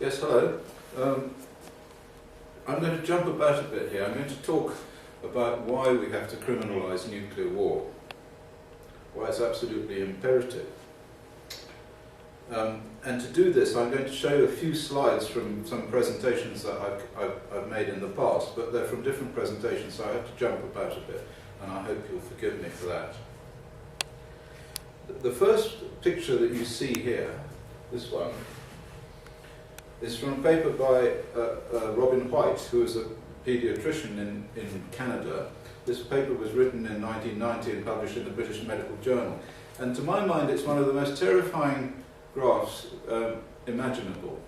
Yes, hello. I'm going to jump about a bit here. I'm going to talk about why we have to criminalise nuclear war, why it's absolutely imperative. And to do this, I'm going to show you a few slides from some presentations that I've made in the past, but they're from different presentations, so I have to jump about a bit, and I hope you'll forgive me for that. The first picture that you see here, this one, is from a paper by Robin White, who is a paediatrician in Canada. This paper was written in 1990 and published in the British Medical Journal. And to my mind, it's one of the most terrifying graphs imaginable.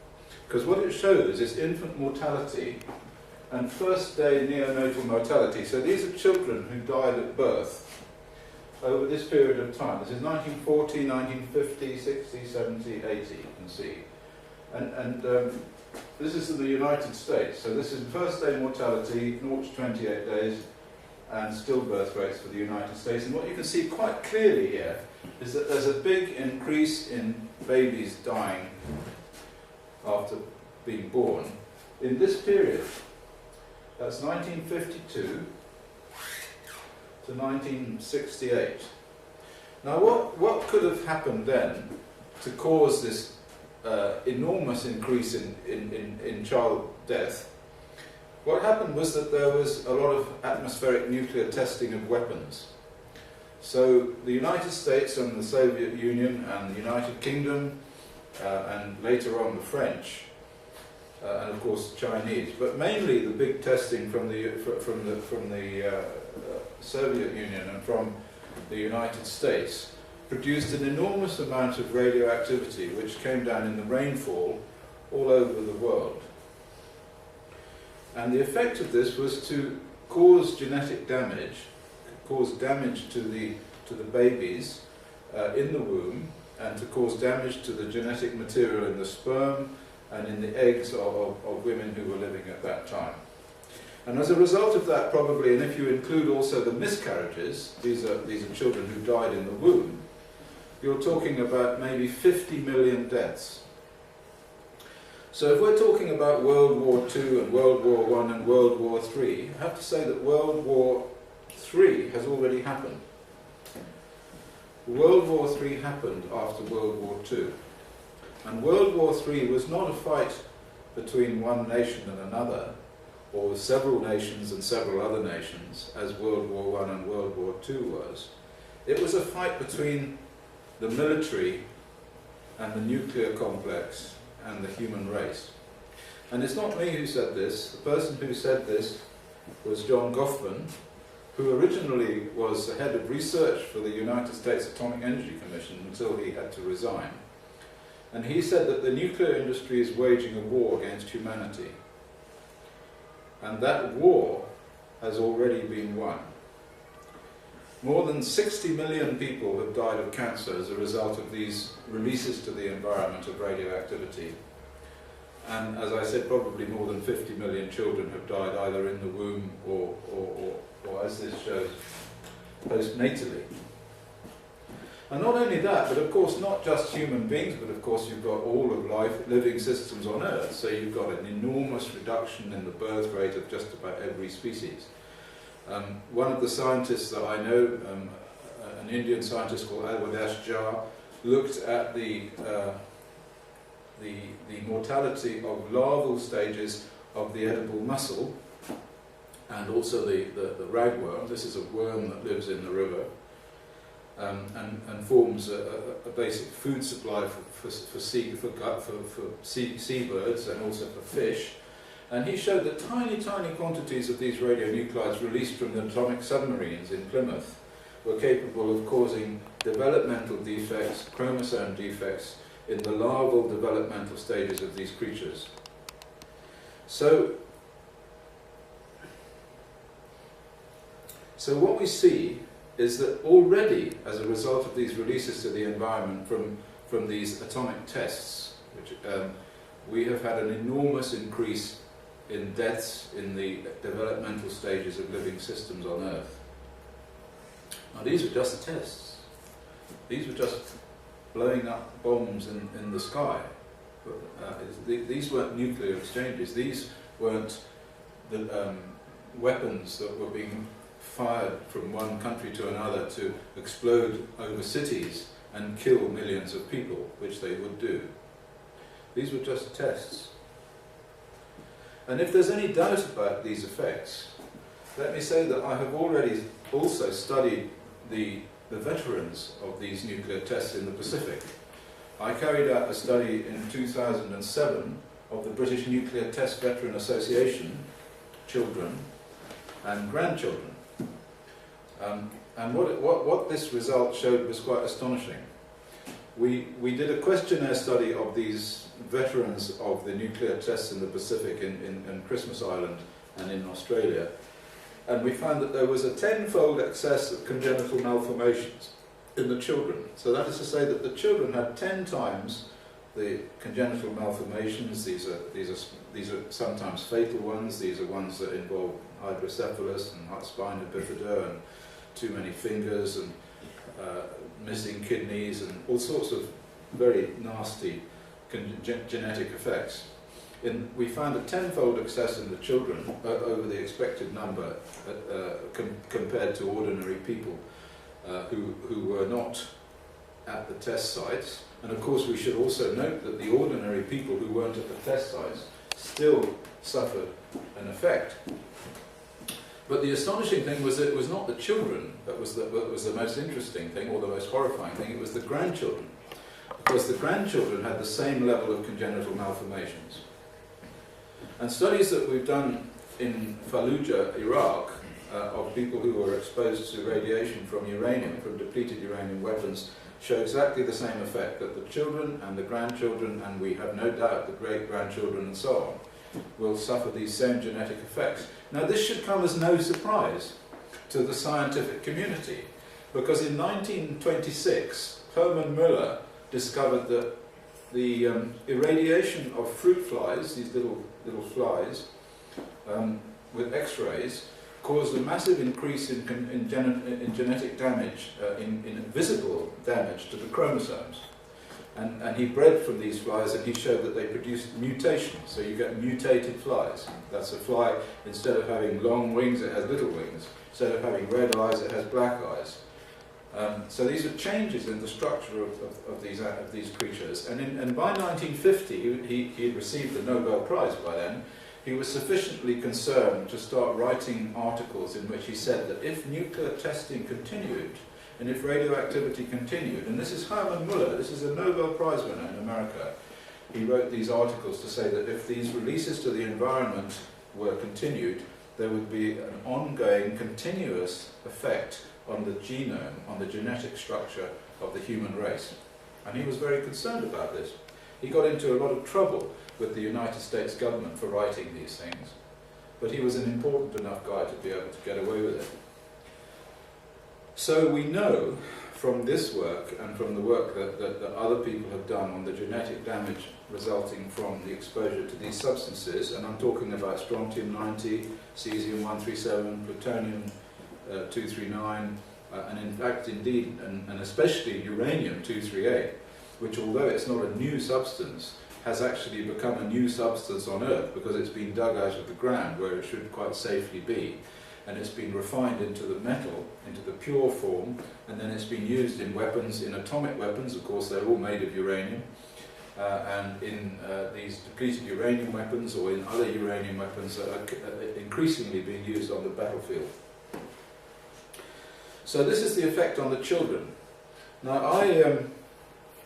Because what it shows is infant mortality and first-day neonatal mortality. So these are children who died at birth over this period of time. This is 1940, 1950, 60, 70, 80, you can see. And this is in the United States. So this is first-day mortality, 0 to 28 days, and stillbirth rates for the United States. And what you can see quite clearly here is that there's a big increase in babies dying after being born in this period. That's 1952 to 1968. Now what could have happened then to cause this enormous increase in child death? What happened was that there was a lot of atmospheric nuclear testing of weapons. So the United States and the Soviet Union and the United Kingdom and later on the French and of course Chinese, but mainly the big testing from the Soviet Union and from the United States produced an enormous amount of radioactivity which came down in the rainfall all over the world. And the effect of this was to cause genetic damage, cause damage to the babies in the womb, and to cause damage to the genetic material in the sperm and in the eggs of women who were living at that time. And as a result of that, probably, and if you include also the miscarriages, these are children who died in the womb, you're talking about maybe 50 million deaths. So if we're talking about World War II and World War I and World War III, I have to say that World War III has already happened. World War III happened after World War II. And World War III was not a fight between one nation and another, or several nations and several other nations, as World War I and World War II was. It was a fight between the military and the nuclear complex and the human race. And it's not me who said this. The person who said this was John Goffman, who originally was the head of research for the United States Atomic Energy Commission until he had to resign. And he said that the nuclear industry is waging a war against humanity. And that war has already been won. More than 60 million people have died of cancer as a result of these releases to the environment of radioactivity. And as I said, probably more than 50 million children have died either in the womb or as this shows, postnatally. And not only that, but of course not just human beings, but of course you've got all of life, living systems on Earth. So you've got an enormous reduction in the birth rate of just about every species. One of the scientists that I know, an Indian scientist called Alwadesh Jha, looked at the mortality of larval stages of the edible mussel and also the ragworm. This is a worm that lives in the river and forms a basic food supply for seabirds and also for fish. And he showed that tiny, tiny quantities of these radionuclides released from the atomic submarines in Plymouth were capable of causing developmental defects, chromosome defects, in the larval developmental stages of these creatures. So what we see is that already, as a result of these releases to the environment from these atomic tests, which we have had an enormous increase in deaths in the developmental stages of living systems on Earth. Now these were just tests. These were just blowing up bombs in the sky. these weren't nuclear exchanges. These weren't the weapons that were being fired from one country to another to explode over cities and kill millions of people, which they would do. These were just tests. And if there's any doubt about these effects, let me say that I have already also studied the veterans of these nuclear tests in the Pacific. I carried out a study in 2007 of the British Nuclear Test Veteran Association, children and grandchildren. And what this result showed was quite astonishing. We did a questionnaire study of these veterans of the nuclear tests in the Pacific, in Christmas Island and in Australia, and we found that there was a 10-fold excess of congenital malformations in the children. So that is to say that the children had 10 times the congenital malformations. These are sometimes fatal ones. These are ones that involve hydrocephalus and spina bifida and too many fingers and missing kidneys and all sorts of very nasty genetic effects. We found a 10-fold excess in the children over the expected number compared to ordinary people who were not at the test sites. And of course we should also note that the ordinary people who weren't at the test sites still suffered an effect. But the astonishing thing was that it was not the children that was the most interesting thing or the most horrifying thing, it was the grandchildren. Because the grandchildren had the same level of congenital malformations. And studies that we've done in Fallujah, Iraq, of people who were exposed to radiation from uranium, from depleted uranium weapons, show exactly the same effect, that the children and the grandchildren, and we have no doubt the great-grandchildren and so on, will suffer these same genetic effects. Now this should come as no surprise to the scientific community, because in 1926 Hermann Müller discovered that the irradiation of fruit flies, these little flies, with X-rays, caused a massive increase in genetic damage, in visible damage to the chromosomes. And he bred from these flies, and he showed that they produced mutations, so you get mutated flies. That's a fly, instead of having long wings, it has little wings. Instead of having red eyes, it has black eyes. So these are changes in the structure of these creatures. And by 1950, he had received the Nobel Prize by then. He was sufficiently concerned to start writing articles in which he said that if nuclear testing continued, and if radioactivity continued, and this is Hermann Müller, this is a Nobel Prize winner in America, he wrote these articles to say that if these releases to the environment were continued, there would be an ongoing, continuous effect on the genome, on the genetic structure of the human race. And he was very concerned about this. He got into a lot of trouble with the United States government for writing these things, but he was an important enough guy to be able to get away with it. So we know from this work and from the work that other people have done on the genetic damage resulting from the exposure to these substances, and I'm talking about strontium-90, cesium-137, plutonium-239, and in fact, indeed, and especially uranium-238, which, although it's not a new substance, has actually become a new substance on Earth because it's been dug out of the ground where it should quite safely be. And it's been refined into the metal, into the pure form, and then it's been used in weapons, in atomic weapons, of course they're all made of uranium, and in these depleted uranium weapons or in other uranium weapons that are increasingly being used on the battlefield. So this is the effect on the children. Now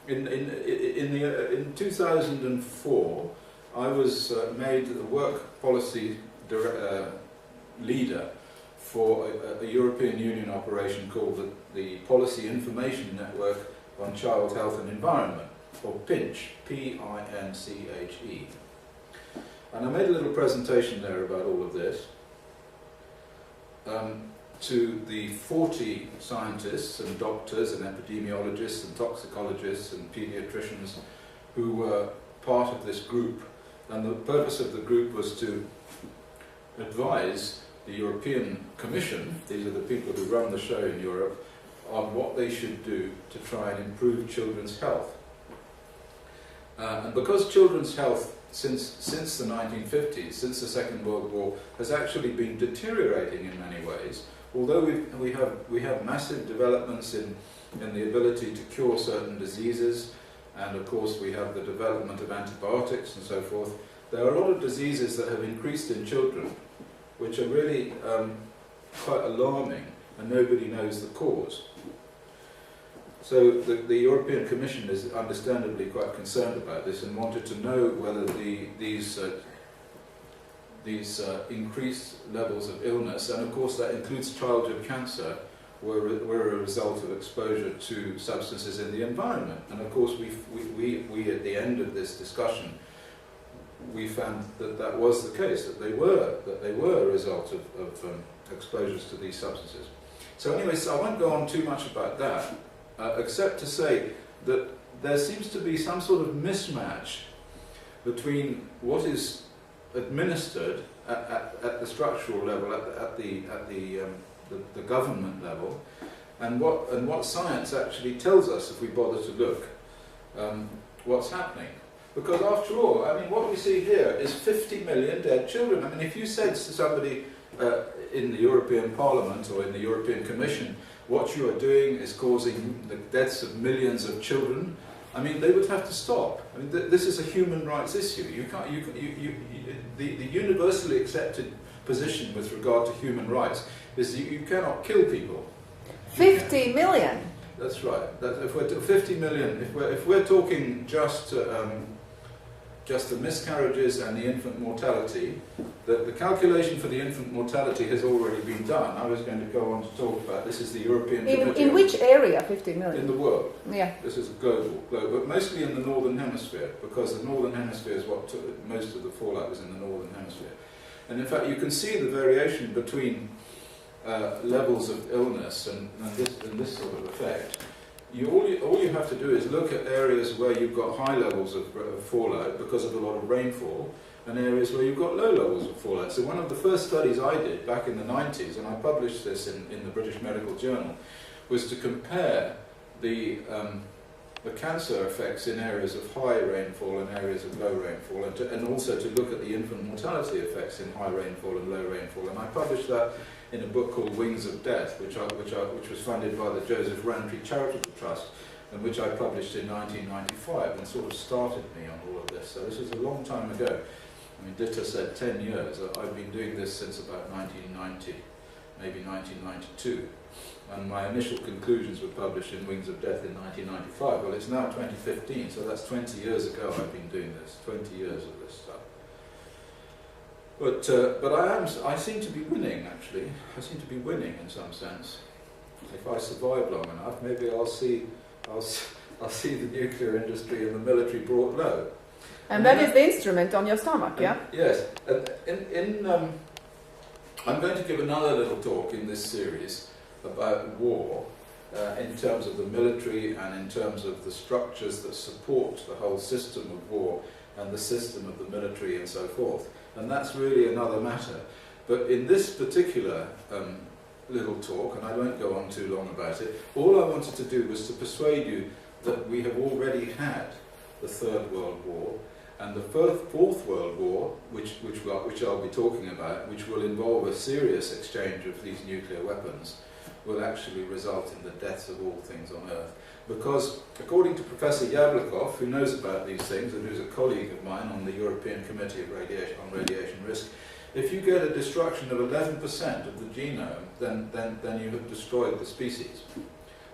in 2004, I was made the work policy leader for a European Union operation called the Policy Information Network on Child Health and Environment, or PINCH, P-I-N-C-H-E. And I made a little presentation there about all of this to the 40 scientists and doctors and epidemiologists and toxicologists and pediatricians who were part of this group. And the purpose of the group was to advise the European Commission, these are the people who run the show in Europe, on what they should do to try and improve children's health. And because children's health since the 1950s, since the Second World War, has actually been deteriorating in many ways, although we have massive developments in the ability to cure certain diseases, and of course we have the development of antibiotics and so forth, there are a lot of diseases that have increased in children, which are really quite alarming, and nobody knows the cause. So the European Commission is understandably quite concerned about this and wanted to know whether these increased levels of illness, and of course that includes childhood cancer, were a result of exposure to substances in the environment. And of course we at the end of this discussion, we found that that was the case, that they were a result of exposures to these substances. So anyway, so I won't go on too much about that, except to say that there seems to be some sort of mismatch between what is administered at the structural level, at the government level, and what science actually tells us if we bother to look what's happening. Because after all, I mean, what we see here is 50 million dead children. I mean, if you said to somebody in the European Parliament or in the European Commission, what you are doing is causing the deaths of millions of children, I mean, they would have to stop. I mean, this is a human rights issue. The universally accepted position with regard to human rights is that you cannot kill people. 50 million? That's right. If we're 50 million, if we're talking just the miscarriages and the infant mortality, the calculation for the infant mortality has already been done. I was going to go on to talk about this. Is the European Committee in which area 50 million? In the world. Yeah. This is global, but mostly in the northern hemisphere, because the northern hemisphere is what most of the fallout was in the northern hemisphere. And in fact, you can see the variation between levels of illness and this sort of effect. All you have to do is look at areas where you've got high levels of fallout because of a lot of rainfall, and areas where you've got low levels of fallout. So one of the first studies I did back in the 90s, and I published this in the British Medical Journal, was to compare the cancer effects in areas of high rainfall and areas of low rainfall, and also to look at the infant mortality effects in high rainfall and low rainfall. And I published that in a book called Wings of Death, which was funded by the Joseph Rantry Charitable Trust, and which I published in 1995, and sort of started me on all of this. So this is a long time ago. I mean, Ditta said 10 years. I've been doing this since about 1990, maybe 1992. And my initial conclusions were published in Wings of Death in 1995. Well, it's now 2015, so that's 20 years ago I've been doing this, 20 years of this stuff. But I seem to be winning, actually. I seem to be winning in some sense. If I survive long enough, maybe I'll see the nuclear industry and the military brought low. And that is the instrument on your stomach, yeah? Yes. I'm going to give another little talk in this series about war, in terms of the military and in terms of the structures that support the whole system of war and the system of the military and so forth. And that's really another matter. But in this particular little talk, and I won't go on too long about it, all I wanted to do was to persuade you that we have already had the Third World War, and the Fourth World War, which I'll be talking about, which will involve a serious exchange of these nuclear weapons, will actually result in the deaths of all things on Earth. Because, according to Professor Yablikov, who knows about these things and who's a colleague of mine on the European Committee on Radiation Risk, if you get a destruction of 11% of the genome, then you have destroyed the species,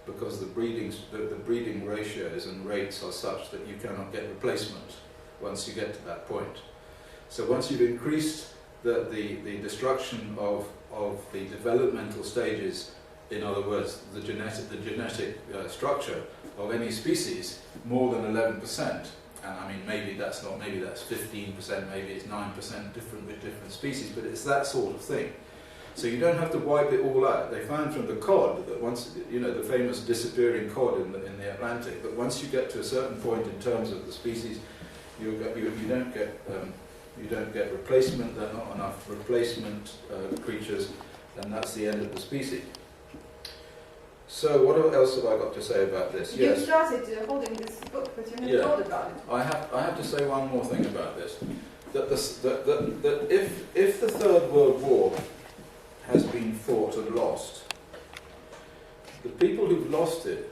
because the breeding ratios and rates are such that you cannot get replacement once you get to that point. So once you've increased the destruction of the developmental stages, in other words, the genetic structure of any species, more than 11%, and I mean maybe that's 15%, maybe it's 9% different with different species, but it's that sort of thing. So you don't have to wipe it all out. They found from the cod that once, you know, the famous disappearing cod in the Atlantic, that once you get to a certain point in terms of the species, you don't get replacement. There are not enough replacement creatures, and that's the end of the species. So what else have I got to say about this? You Yes. started holding this book, but you never Yeah. thought about it. I have to say one more thing about this. That if the Third World War has been fought and lost, the people who've lost it,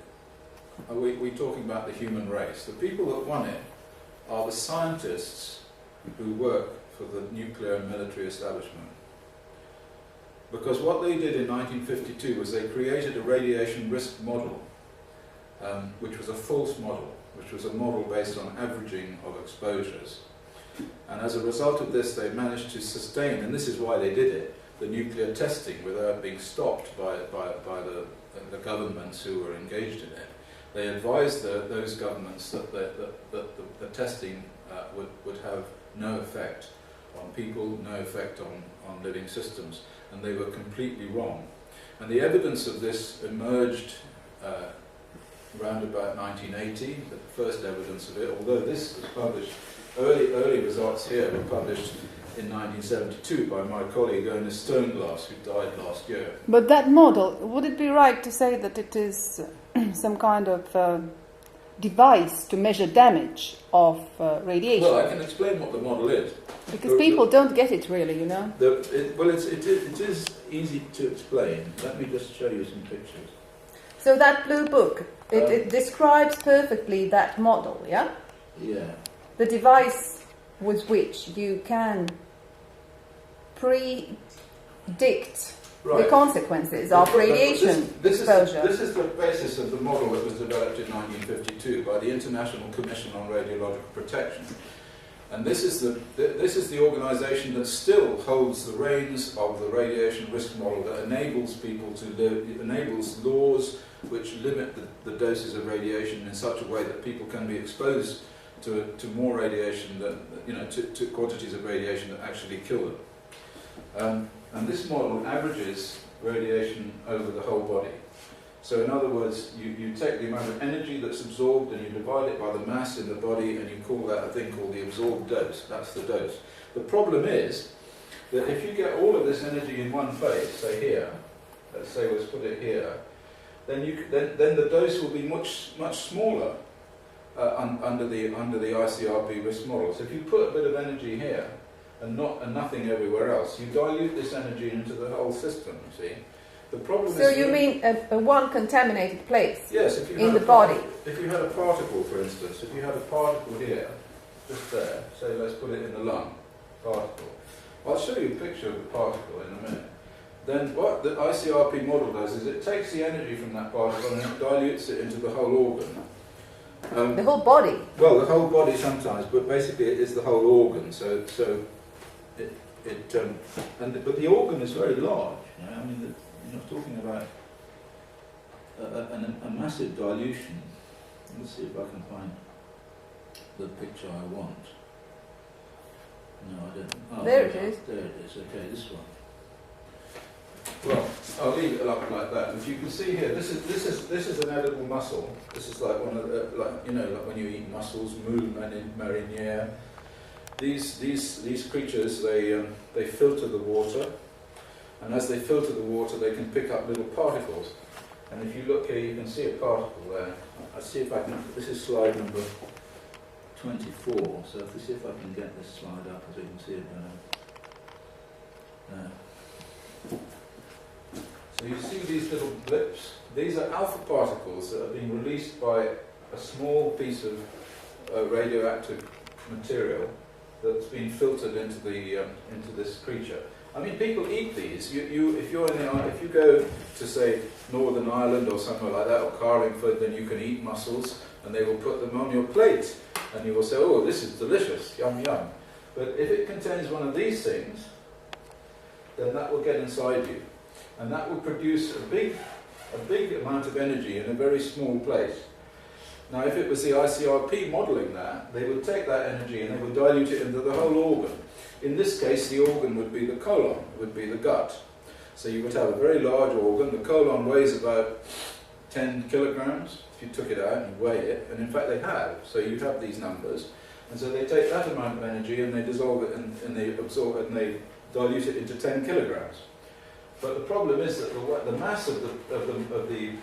we're talking about the human race, the people that won it are the scientists who work for the nuclear and military establishment. Because what they did in 1952 was they created a radiation risk model, which was a false model, which was a model based on averaging of exposures. And as a result of this, they managed to sustain, and this is why they did it, the nuclear testing without being stopped by the governments who were engaged in it. They advised those governments that the testing would have no effect on people, no effect on living systems, and they were completely wrong. And the evidence of this emerged around about 1980, the first evidence of it, although this was published, early results here were published in 1972 by my colleague Ernest Stoneglass, who died last year. But that model, would it be right to say that it is some kind of device to measure damage of radiation? Well, I can explain what the model is. Because people don't get it really, you know. It is easy to explain. Let me just show you some pictures. So that blue book, it describes perfectly that model, yeah? Yeah. The device with which you can predict the consequences of radiation exposure. This is the basis of the model that was developed in 1952 by the International Commission on Radiological Protection. And this is the organisation that still holds the reins of the radiation risk model that enables people to live, enables laws which limit the doses of radiation in such a way that people can be exposed to more radiation, to quantities of radiation that actually kill them. And this model averages radiation over the whole body. So in other words, you take the amount of energy that's absorbed and you divide it by the mass in the body and you call that a thing called the absorbed dose. That's the dose. The problem is that if you get all of this energy in one place, say here, let's put it here, then the dose will be much smaller under the ICRP risk model. So if you put a bit of energy here and nothing everywhere else, you dilute this energy into the whole system, you see. The problem so you mean a one contaminated place? Yes, in the body. If you had a particle, for instance, if you had a particle here, just there, say let's put it in the lung, particle. I'll show you a picture of the particle in a minute. Then what the ICRP model does is it takes the energy from that particle and it dilutes it into the whole organ. The whole body? Well, the whole body sometimes, but basically it is the whole organ. But the organ is very large. You know? I mean, you're not talking about a massive dilution. Let's see if I can find the picture I want. No, I don't. Oh, there it is. There it is. Okay, this one. Well, I'll leave it up like that. As you can see here, this is an edible mussel. This is like one of the, like when you eat mussels, moule marinière. These creatures, they filter the water, and as they filter the water, they can pick up little particles. And if you look here, you can see a particle there. I'll see if I can. This is slide number 24. So let's see if I can get this slide up, so you can see it better. So you see these little blips? These are alpha particles that are being released by a small piece of radioactive material that's been filtered into this creature. I mean, people eat these. If you go to say Northern Ireland or somewhere like that, or Carlingford, then you can eat mussels, and they will put them on your plate, and you will say, "Oh, this is delicious, yum yum." But if it contains one of these things, then that will get inside you. And that will produce a big amount of energy in a very small place. Now, if it was the ICRP modelling that, they would take that energy and they would dilute it into the whole organ. In this case, the organ would be the colon, would be the gut. So you would have a very large organ. The colon weighs about 10 kilograms. If you took it out and you weigh it, and in fact they have. So you have these numbers. And so they take that amount of energy and they dissolve it and they absorb it and they dilute it into 10 kilograms. But the problem is that the mass of the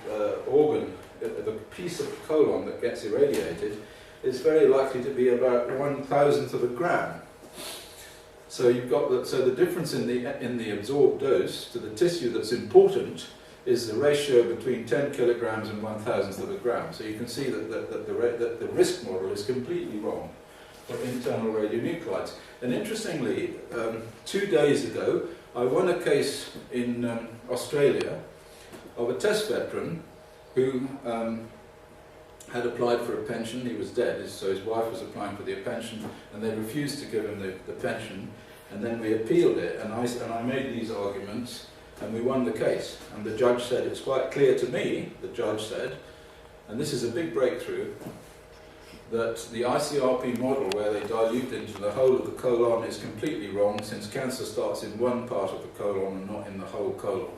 organ, the piece of the colon that gets irradiated, is very likely to be about 1,000th of a gram. So you've got the difference in the absorbed dose to the tissue that's important is the ratio between 10 kilograms and 1,000th of a gram. So you can see that the risk model is completely wrong for internal radionuclides. And interestingly, 2 days ago, I won a case in Australia of a test veteran who had applied for a pension. He was dead, so his wife was applying for the pension, and they refused to give him the pension. And then we appealed it, and I made these arguments, and we won the case. And the judge said, it's quite clear to me, the judge said, and this is a big breakthrough, that the ICRP model where they dilute into the whole of the colon is completely wrong, since cancer starts in one part of the colon and not in the whole colon.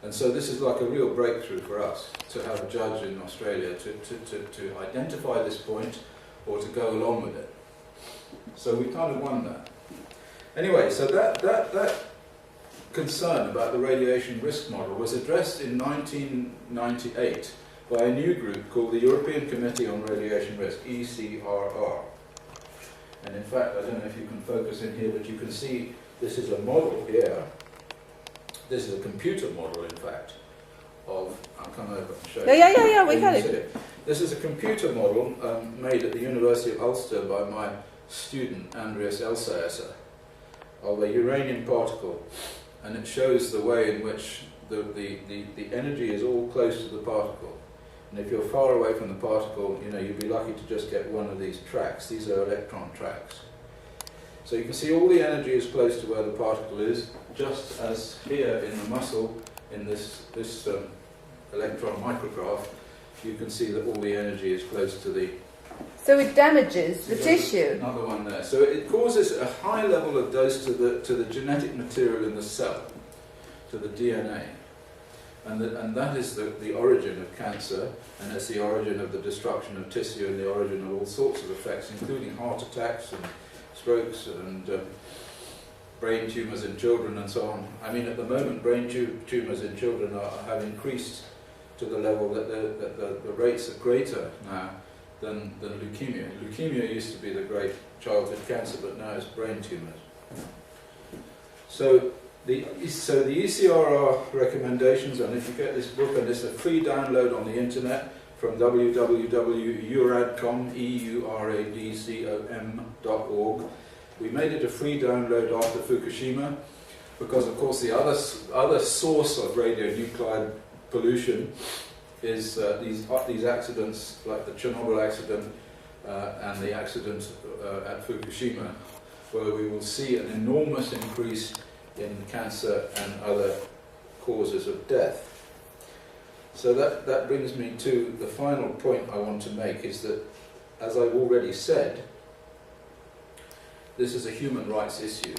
And so this is like a real breakthrough for us, to have a judge in Australia to identify this point or to go along with it. So we kind of won that. Anyway, so that concern about the radiation risk model was addressed in 1998 by a new group called the European Committee on Radiation Risk, ECRR. And in fact, I don't know if you can focus in here, but you can see this is a model here. This is a computer model, in fact, of... I'll come over and show you. Yeah, we had it. This is a computer model made at the University of Ulster by my student, Andreas Elsaesser, of a uranium particle. And it shows the way in which the energy is all close to the particle. And if you're far away from the particle, you'd be lucky to just get one of these tracks. These are electron tracks. So you can see all the energy is close to where the particle is, just as here in the muscle, in this electron micrograph, you can see that all the energy is close to the... So it damages the tissue. Another one there. So it causes a high level of dose to the genetic material in the cell, to the DNA. And that is the origin of cancer, and it's the origin of the destruction of tissue and the origin of all sorts of effects, including heart attacks and strokes and brain tumours in children and so on. I mean, at the moment, brain tumours in children have increased to the level that the rates are greater now than leukemia. Leukemia used to be the great childhood cancer, but now it's brain tumours. So the ECRR recommendations, and if you get this book, and it's a free download on the internet from www.euradcom, EURADCOM.org. We made it a free download after Fukushima, because of course the other source of radionuclide pollution is these accidents, like the Chernobyl accident and the accident at Fukushima, where we will see an enormous increase in cancer and other causes of death. So that brings me to the final point I want to make, is that, as I've already said, this is a human rights issue.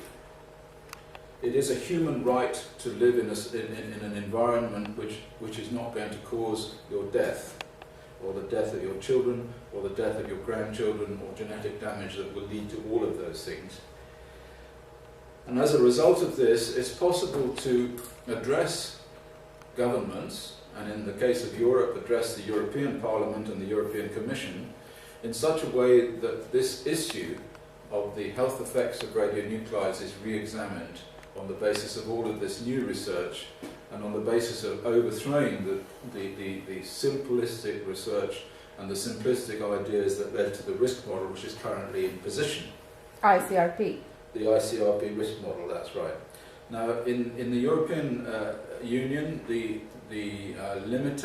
It is a human right to live in an environment which is not going to cause your death, or the death of your children, or the death of your grandchildren, or genetic damage that will lead to all of those things. And as a result of this, it's possible to address governments, and in the case of Europe, address the European Parliament and the European Commission, in such a way that this issue of the health effects of radionuclides is re-examined on the basis of all of this new research, and on the basis of overthrowing the simplistic research and the simplistic ideas that led to the risk model which is currently in position. ICRP. The ICRP risk model, that's right. Now, in the European Union, the limit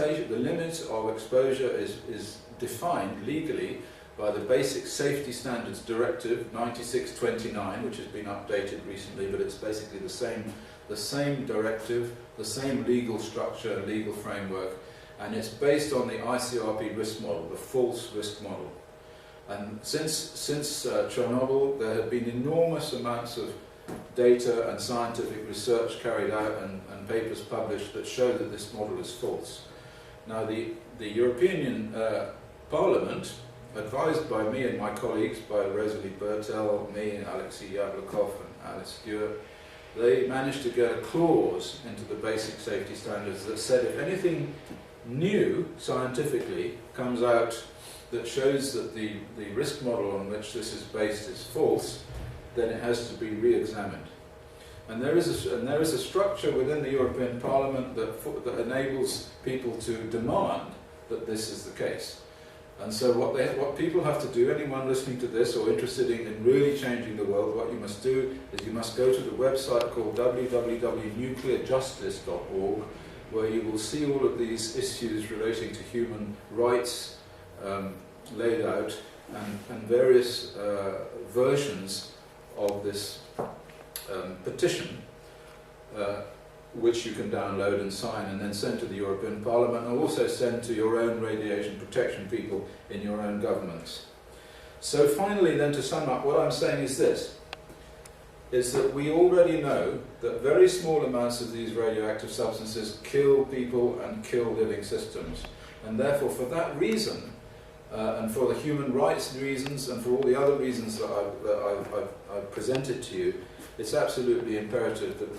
of exposure is defined legally by the Basic Safety Standards Directive 96/29, which has been updated recently, but it's basically the same directive, the same legal structure and legal framework, and it's based on the ICRP risk model, the false risk model. And since Chernobyl, there have been enormous amounts of data and scientific research carried out and papers published that show that this model is false. Now, the European Parliament, advised by me and my colleagues, by Rosalie Bertel, me and Alexei Yablokov and Alice Stewart, they managed to get a clause into the basic safety standards that said if anything new scientifically comes out that shows that the risk model on which this is based is false, then it has to be re-examined. And there is a structure within the European Parliament that enables people to demand that this is the case. And so what people have to do, anyone listening to this or interested in really changing the world, what you must do is you must go to the website called www.nuclearjustice.org, where you will see all of these issues relating to human rights laid out, and various versions of this petition, which you can download and sign and then send to the European Parliament, and also send to your own radiation protection people in your own governments. So finally then, to sum up, what I'm saying is this, is that we already know that very small amounts of these radioactive substances kill people and kill living systems. And therefore, for that reason, and for the human rights reasons and for all the other reasons that I've presented to you, it's absolutely imperative that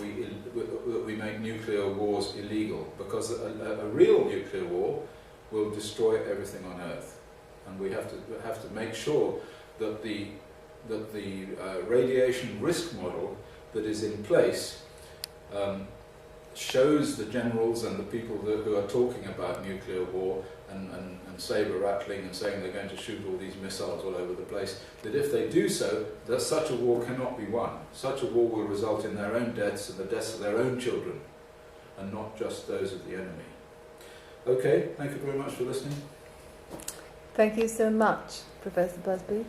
we make nuclear wars illegal, because a real nuclear war will destroy everything on Earth, and we have to make sure that the radiation risk model that is in place shows the generals and the people who are talking about nuclear war and saber rattling and saying they're going to shoot all these missiles all over the place, that if they do so, that such a war cannot be won. Such a war will result in their own deaths and the deaths of their own children, and not just those of the enemy. Okay, thank you very much for listening. Thank you so much, Professor Busby.